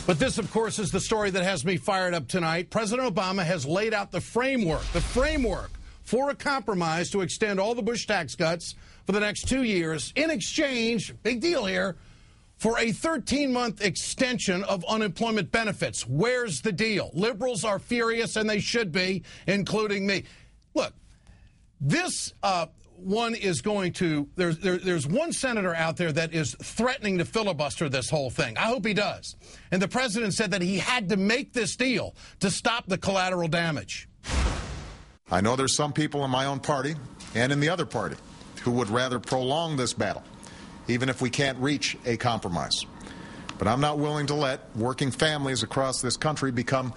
But this, of course, is the story that has me fired up tonight. President Obama has laid out the framework for a compromise to extend all the Bush tax cuts for the next 2 years in exchange, big deal here, for a 13-month extension of unemployment benefits. Where's the deal? Liberals are furious, and they should be, including me. Look, this one is going to, there's one senator out there that is threatening to filibuster this whole thing. I hope he does. And the president said that he had to make this deal to stop the collateral damage. I know there's some people in my own party and in the other party who would rather prolong this battle, even if we can't reach a compromise. But I'm not willing to let working families across this country become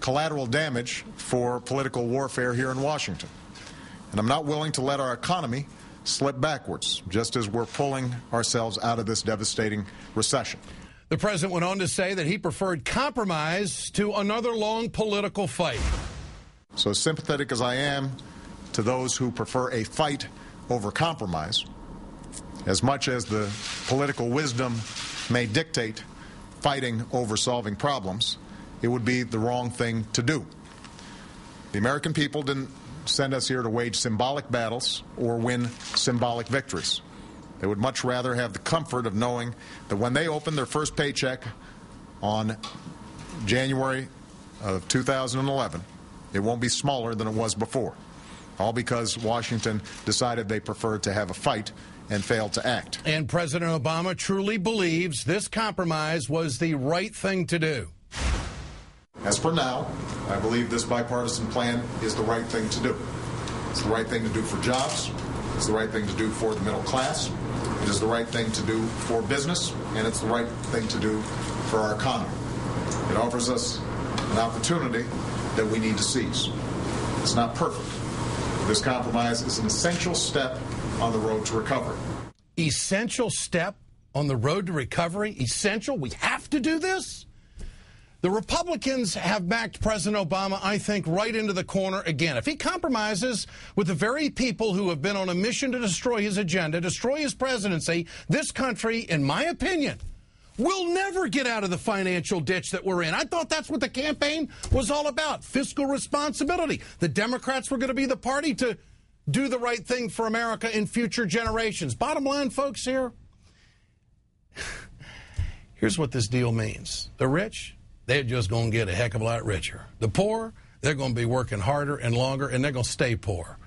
collateral damage for political warfare here in Washington. And I'm not willing to let our economy slip backwards, just as we're pulling ourselves out of this devastating recession. The president went on to say that he preferred compromise to another long political fight. So sympathetic as I am to those who prefer a fight over compromise, as much as the political wisdom may dictate fighting over solving problems, it would be the wrong thing to do. The American people didn't send us here to wage symbolic battles or win symbolic victories. They would much rather have the comfort of knowing that when they open their first paycheck on January of 2011, it won't be smaller than it was before, all because Washington decided they preferred to have a fight and failed to act. And President Obama truly believes this compromise was the right thing to do. As for now, I believe this bipartisan plan is the right thing to do. It's the right thing to do for jobs. It's the right thing to do for the middle class. It is the right thing to do for business, and it's the right thing to do for our economy. It offers us an opportunity that we need to seize. It's not perfect. This compromise is an essential step on the road to recovery. Essential step on the road to recovery? Essential? We have to do this? The Republicans have backed President Obama, I think, right into the corner again. If he compromises with the very people who have been on a mission to destroy his agenda, destroy his presidency, this country, in my opinion, will never get out of the financial ditch that we're in. I thought that's what the campaign was all about, fiscal responsibility. The Democrats were going to be the party to do the right thing for America in future generations. Bottom line, folks, here's what this deal means. The rich, they're just going to get a heck of a lot richer. The poor, they're going to be working harder and longer, and they're going to stay poor.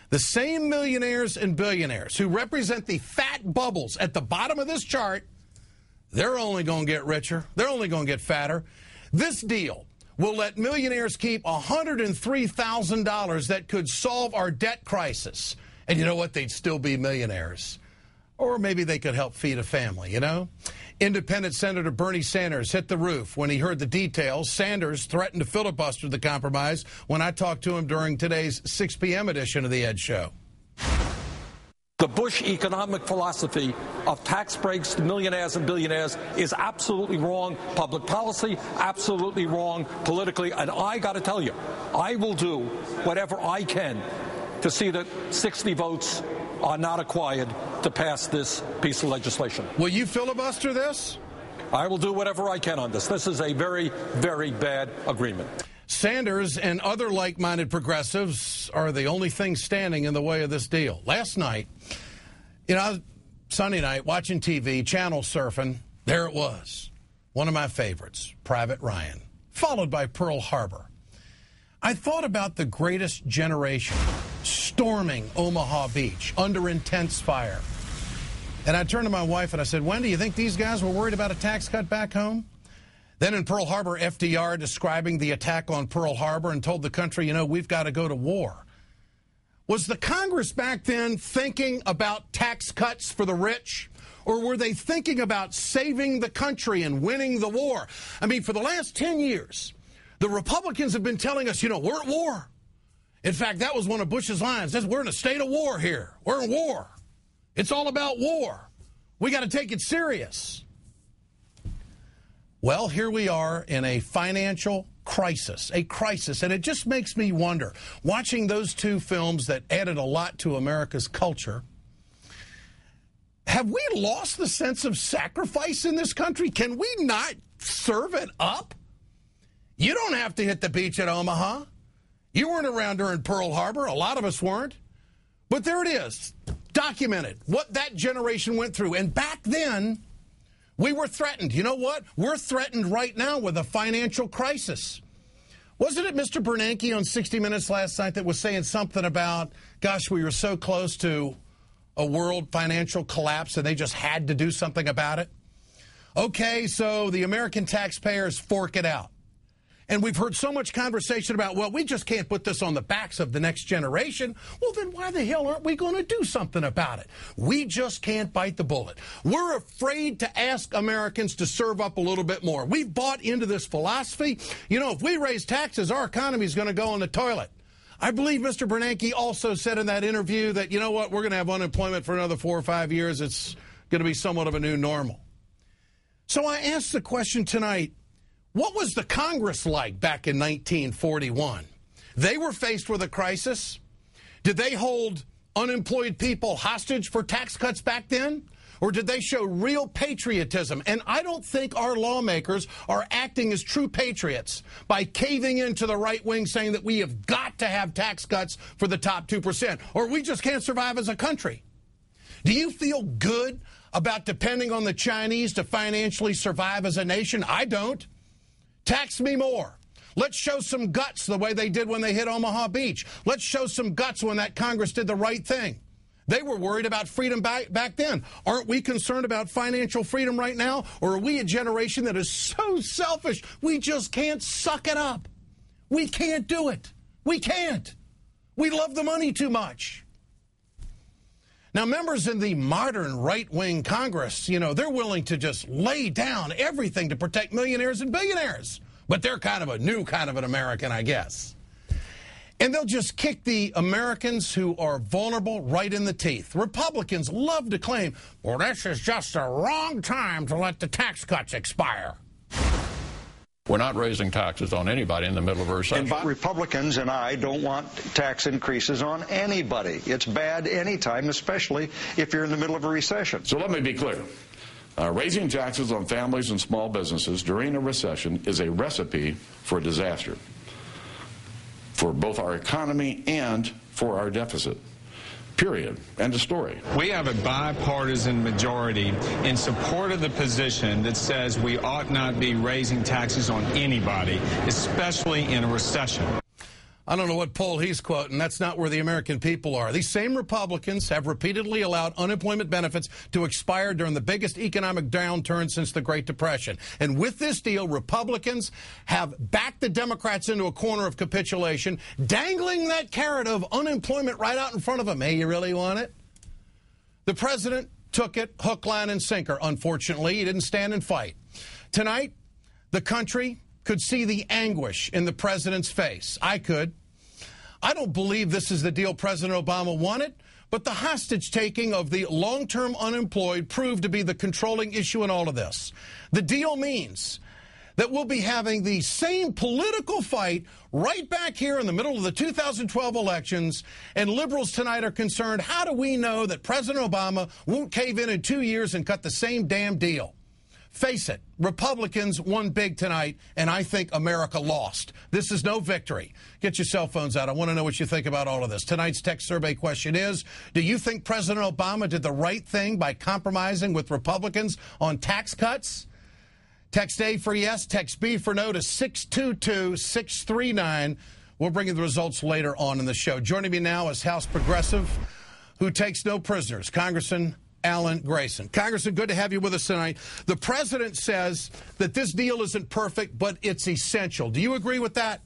The same millionaires and billionaires who represent the fat bubbles at the bottom of this chart, they're only going to get richer. They're only going to get fatter. This deal will let millionaires keep $103,000 that could solve our debt crisis. And you know what? They'd still be millionaires. Or maybe they could help feed a family, you know? Independent Senator Bernie Sanders hit the roof when he heard the details. Sanders threatened to filibuster the compromise when I talked to him during today's 6 p.m. edition of The Ed Show. The Bush economic philosophy of tax breaks to millionaires and billionaires is absolutely wrong. Public policy, absolutely wrong politically. And I got to tell you, I will do whatever I can to see that 60 votes are not acquired to pass this piece of legislation. Will you filibuster this? I will do whatever I can on this. This is a very, very bad agreement. Sanders and other like-minded progressives are the only thing standing in the way of this deal. Last night, Sunday night, watching TV, channel surfing, there it was. One of my favorites, Private Ryan, followed by Pearl Harbor. I thought about the greatest generation storming Omaha Beach under intense fire. And I turned to my wife and I said, Wendy, you think these guys were worried about a tax cut back home? Then in Pearl Harbor, FDR describing the attack on Pearl Harbor and told the country, we've got to go to war. Was the Congress back then thinking about tax cuts for the rich? Or were they thinking about saving the country and winning the war? I mean, for the last 10 years, the Republicans have been telling us, we're at war. In fact, that was one of Bush's lines. We're in a state of war here. We're in war. It's all about war. We got to take it serious. Well, here we are in a financial crisis, and it just makes me wonder, watching those two films that added a lot to America's culture, have we lost the sense of sacrifice in this country? Can we not serve it up? You don't have to hit the beach at Omaha. You weren't around during Pearl Harbor. A lot of us weren't. But there it is, documented, what that generation went through. And back then, we were threatened. You know what? We're threatened right now with a financial crisis. Wasn't it Mr. Bernanke on 60 Minutes last night that was saying something about, gosh, we were so close to a world financial collapse and they just had to do something about it? Okay, so the American taxpayers fork it out. And we've heard so much conversation about, well, we just can't put this on the backs of the next generation. Well, then why the hell aren't we going to do something about it? We just can't bite the bullet. We're afraid to ask Americans to serve up a little bit more. We've bought into this philosophy. You know, if we raise taxes, our economy is going to go in the toilet. I believe Mr. Bernanke also said in that interview that, you know what, we're going to have unemployment for another 4 or 5 years. It's going to be somewhat of a new normal. So I asked the question tonight, what was the Congress like back in 1941? They were faced with a crisis. Did they hold unemployed people hostage for tax cuts back then? Or did they show real patriotism? And I don't think our lawmakers are acting as true patriots by caving into the right wing, saying that we have got to have tax cuts for the top 2%, or we just can't survive as a country. Do you feel good about depending on the Chinese to financially survive as a nation? I don't. Tax me more. Let's show some guts the way they did when they hit Omaha Beach. Let's show some guts when that Congress did the right thing. They were worried about freedom back then. Aren't we concerned about financial freedom right now? Or are we a generation that is so selfish we just can't suck it up? We can't do it. We can't. We love the money too much. Now, members in the modern right-wing Congress, you know, they're willing to just lay down everything to protect millionaires and billionaires. But they're kind of a new kind of an American, I guess. And they'll just kick the Americans who are vulnerable right in the teeth. Republicans love to claim, well, this is just the wrong time to let the tax cuts expire. We're not raising taxes on anybody in the middle of a recession. And Republicans and I don't want tax increases on anybody. It's bad anytime, especially if you're in the middle of a recession. So let me be clear. Raising taxes on families and small businesses during a recession is a recipe for disaster for both our economy and for our deficit. Period. End of story. We have a bipartisan majority in support of the position that says we ought not be raising taxes on anybody, especially in a recession. I don't know what poll he's quoting. That's not where the American people are. These same Republicans have repeatedly allowed unemployment benefits to expire during the biggest economic downturn since the Great Depression. And with this deal, Republicans have backed the Democrats into a corner of capitulation, dangling that carrot of unemployment right out in front of them. Hey, you really want it? The president took it hook, line, and sinker. Unfortunately, he didn't stand and fight. Tonight, the country could see the anguish in the president's face. I could. I don't believe this is the deal President Obama wanted, but the hostage-taking of the long-term unemployed proved to be the controlling issue in all of this. The deal means that we'll be having the same political fight right back here in the middle of the 2012 elections, and liberals tonight are concerned, how do we know that President Obama won't cave in 2 years and cut the same damn deal? Face it, Republicans won big tonight, and I think America lost. This is no victory. Get your cell phones out. I want to know what you think about all of this. Tonight's text survey question is, do you think President Obama did the right thing by compromising with Republicans on tax cuts? Text A for yes, text B for no to 622-639. We'll bring you the results later on in the show. Joining me now is House Progressive, who takes no prisoners, Congressman Alan Grayson. Congressman, good to have you with us tonight. The president says that this deal isn't perfect, but it's essential. Do you agree with that?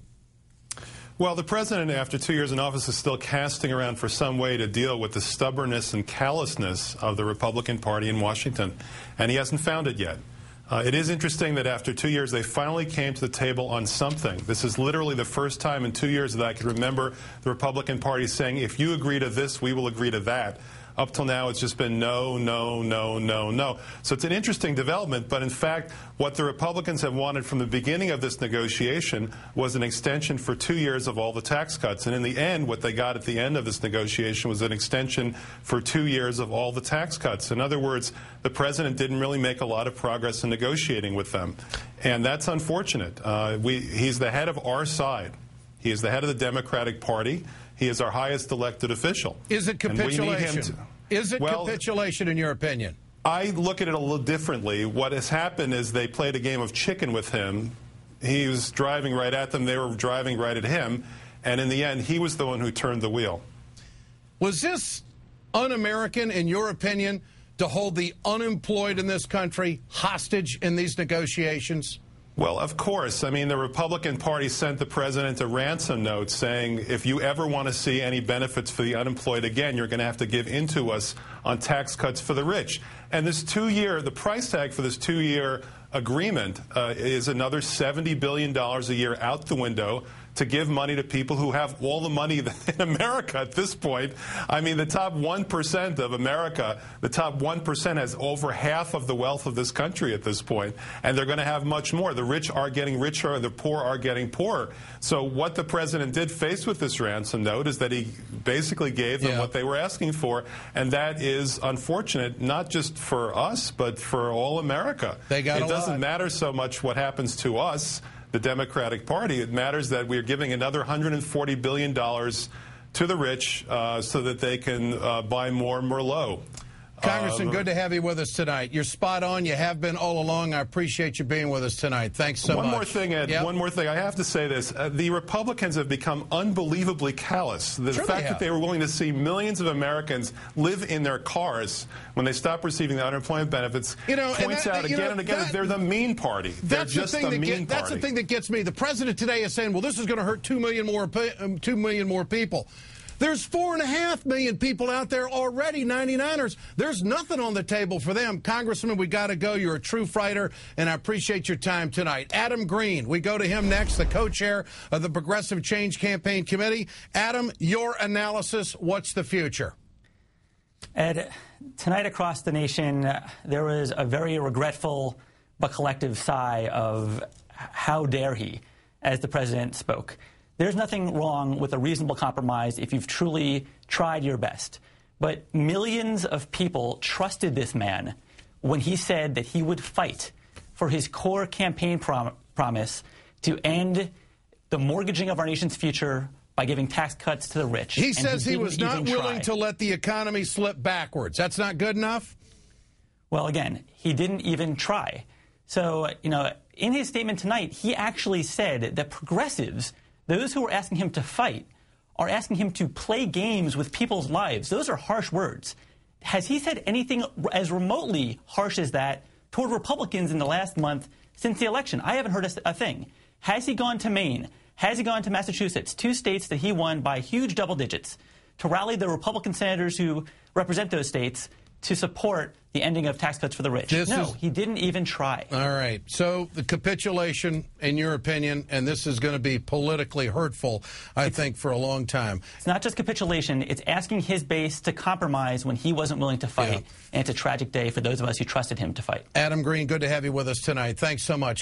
Well, the president, after 2 years in office, is still casting around for some way to deal with the stubbornness and callousness of the Republican Party in Washington, and he hasn't found it yet. It is interesting that after 2 years, they finally came to the table on something. This is literally the first time in 2 years that I can remember the Republican Party saying, if you agree to this, we will agree to that. Up till now, it's just been no, no, no, no, no. So it's an interesting development, but in fact, what the Republicans have wanted from the beginning of this negotiation was an extension for 2 years of all the tax cuts. And in the end, what they got at the end of this negotiation was an extension for 2 years of all the tax cuts. In other words, the president didn't really make a lot of progress in negotiating with them. And that's unfortunate. He's the head of our side. He is the head of the Democratic Party. He is our highest elected official. Is it capitulation? Is it capitulation in your opinion? I look at it a little differently. What has happened is they played a game of chicken with him. He was driving right at them. They were driving right at him. And in the end, he was the one who turned the wheel. Was this un-American, in your opinion, to hold the unemployed in this country hostage in these negotiations? Well, of course. I mean, the Republican Party sent the president a ransom note saying, if you ever want to see any benefits for the unemployed again, you're going to have to give in to us on tax cuts for the rich. And this the price tag for this 2-year agreement is another $70 billion a year out the window to give money to people who have all the money in America at this point. I mean, the top 1% of America, the top 1% has over half of the wealth of this country at this point, and they're going to have much more. The rich are getting richer, the poor are getting poorer. So what the president did faced with this ransom note is that he basically gave them what they were asking for, and that is unfortunate, not just for us, but for all America. They got it doesn't matter so much what happens to us, the Democratic Party. It matters that we're giving another $140 billion to the rich so that they can buy more Merlot. Congressman, good to have you with us tonight. You're spot on. You have been all along. I appreciate you being with us tonight. Thanks so much. One more thing, Ed. Yep. One more thing. I have to say this. The Republicans have become unbelievably callous. The fact that they were willing to see millions of Americans live in their cars when they stop receiving the unemployment benefits points out again and again that they're the mean party. They're just the mean party. That's the thing that gets me. The president today is saying, well, this is going to hurt 2 million more people. There's 4.5 million people out there already, 99ers. There's nothing on the table for them. Congressman, we got to go. You're a true fighter, and I appreciate your time tonight. Adam Green, we go to him next, the co-chair of the Progressive Change Campaign Committee. Adam, your analysis, what's the future? Ed, tonight across the nation, there was a very regretful but collective sigh of how dare he, as the president spoke. There's nothing wrong with a reasonable compromise if you've truly tried your best. But millions of people trusted this man when he said that he would fight for his core campaign promise to end the mortgaging of our nation's future by giving tax cuts to the rich. He says he was not willing to let the economy slip backwards. That's not good enough? Well, again, he didn't even try. So, in his statement tonight, he actually said that progressives, those who are asking him to fight, are asking him to play games with people's lives. Those are harsh words. Has he said anything as remotely harsh as that toward Republicans in the last month since the election? I haven't heard a thing. Has he gone to Maine? Has he gone to Massachusetts, 2 states that he won by huge double digits, to rally the Republican senators who represent those states to support the ending of tax cuts for the rich? He didn't even try. All right. So the capitulation, in your opinion, and this is going to be politically hurtful, I think, for a long time. It's not just capitulation. It's asking his base to compromise when he wasn't willing to fight. And it's a tragic day for those of us who trusted him to fight. Adam Green, good to have you with us tonight. Thanks so much.